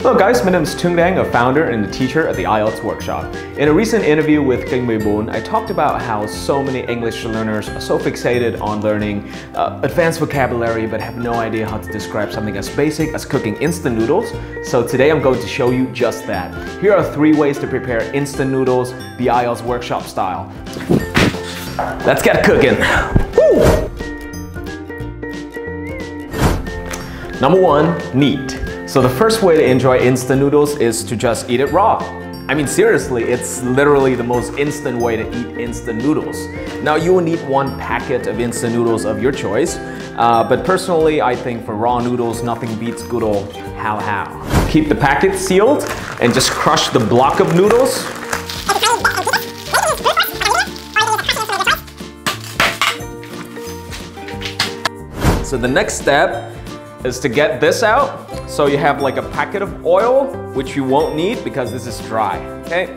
Hello guys, my name is Trung, a founder and a teacher at the IELTS workshop. In a recent interview with Kênh 14, I talked about how so many English learners are so fixated on learning advanced vocabulary but have no idea how to describe something as basic as cooking instant noodles. So today I'm going to show you just that. Here are 3 ways to prepare instant noodles the IELTS workshop style. Let's get cooking! Woo! Number 1, neat. So the first way to enjoy instant noodles is to just eat it raw. I mean seriously, it's literally the most instant way to eat instant noodles. Now you will need 1 packet of instant noodles of your choice, but personally I think for raw noodles nothing beats good old how. Keep the packet sealed and just crush the block of noodles. So the next step is to get this out. So you have like a packet of oil, which you won't need because this is dry, okay?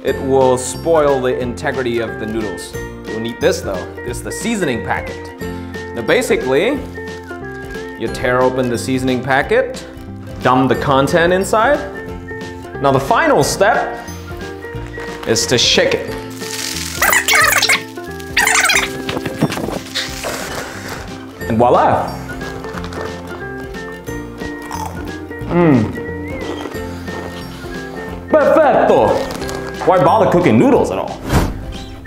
It will spoil the integrity of the noodles. You'll need this though. This is the seasoning packet. Now basically, you tear open the seasoning packet, dump the content inside. Now the final step is to shake it. And voila! Perfetto! Why bother cooking noodles at all?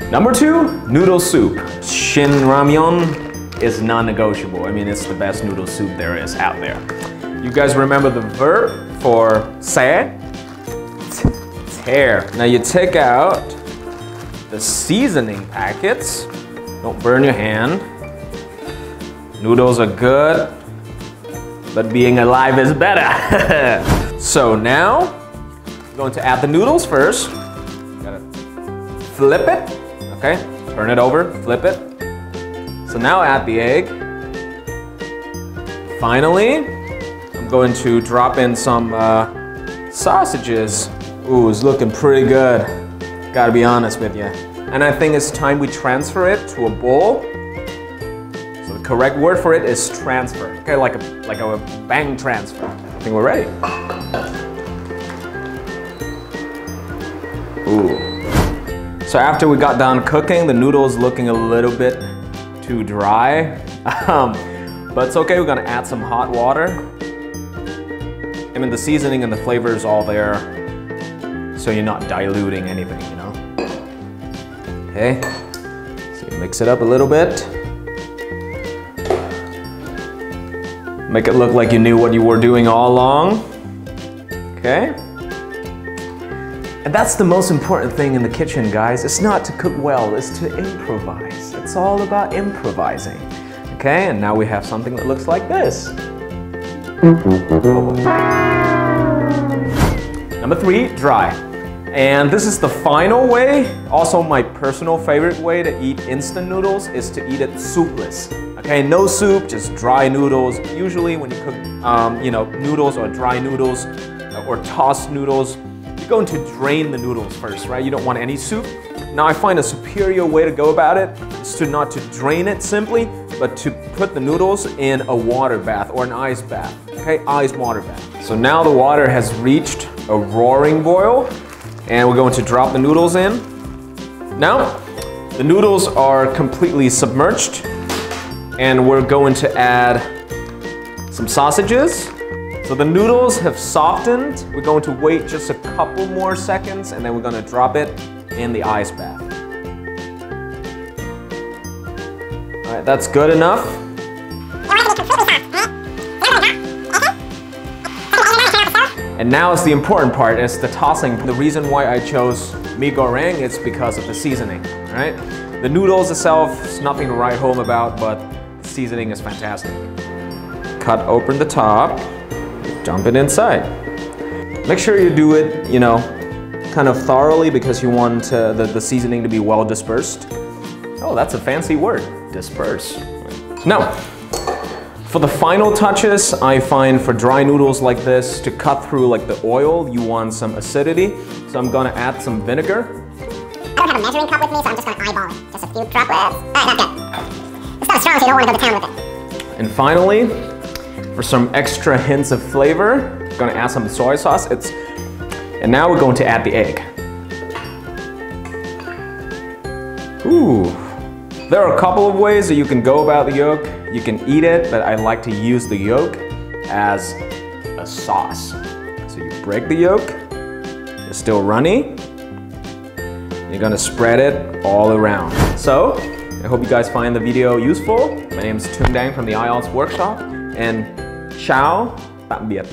Number 2, noodle soup. Shin ramyeon is non-negotiable. I mean, it's the best noodle soup there is out there. You guys remember the verb for sẽ? Tear. Now you take out the seasoning packets. Don't burn your hand. Noodles are good, but being alive is better. So now, I'm going to add the noodles first. Gotta flip it, okay? Turn it over, flip it. So now add the egg. Finally, I'm going to drop in some sausages. Ooh, it's looking pretty good. Gotta be honest with you. And I think it's time we transfer it to a bowl. So the correct word for it is transfer. Okay, like a bank transfer. I think we're ready. Ooh. So after we got done cooking, the noodles looking a little bit too dry. But it's okay, we're gonna add some hot water. I mean, the seasoning and the flavor is all there, so you're not diluting anything, you know? Okay, so you mix it up a little bit. Make it look like you knew what you were doing all along. Okay? And that's the most important thing in the kitchen, guys. It's not to cook well, it's to improvise. It's all about improvising. Okay, and now we have something that looks like this. Number 3, dry. And this is the final way, also my personal favorite way to eat instant noodles is to eat it soupless. Okay, no soup, just dry noodles. Usually when you cook noodles or dry noodles or tossed noodles, you're going to drain the noodles first, right? You don't want any soup. Now I find a superior way to go about it is to not to drain it simply, but to put the noodles in a water bath or an ice bath, okay? Ice water bath. So now the water has reached a roaring boil and we're going to drop the noodles in. Now, the noodles are completely submerged and we're going to add some sausages. So the noodles have softened. We're going to wait just a couple more seconds and then we're going to drop it in the ice bath. All right, that's good enough. And now is the important part, it's the tossing. The reason why I chose mee goreng is because of the seasoning, right? The noodles itself is nothing to write home about, but the seasoning is fantastic. Cut open the top, dump it inside. Make sure you do it, you know, kind of thoroughly because you want the seasoning to be well dispersed. Oh, that's a fancy word, disperse. Now, for the final touches, I find for dry noodles like this, to cut through like the oil, you want some acidity. So I'm gonna add some vinegar. I don't have a measuring cup with me, so I'm just gonna eyeball it. Just a few droplets. Alright, that's good. It's not strong, so you don't want to go to town with it. And finally, For some extra hints of flavor, I'm gonna add some soy sauce. And now we're going to add the egg. Ooh. There are a couple of ways that you can go about the yolk. You can eat it, but I like to use the yolk as a sauce. So you break the yolk, it's still runny. You're gonna spread it all around. So, I hope you guys find the video useful. My name is Tung from the IELTS workshop, and ciao, tạm biệt.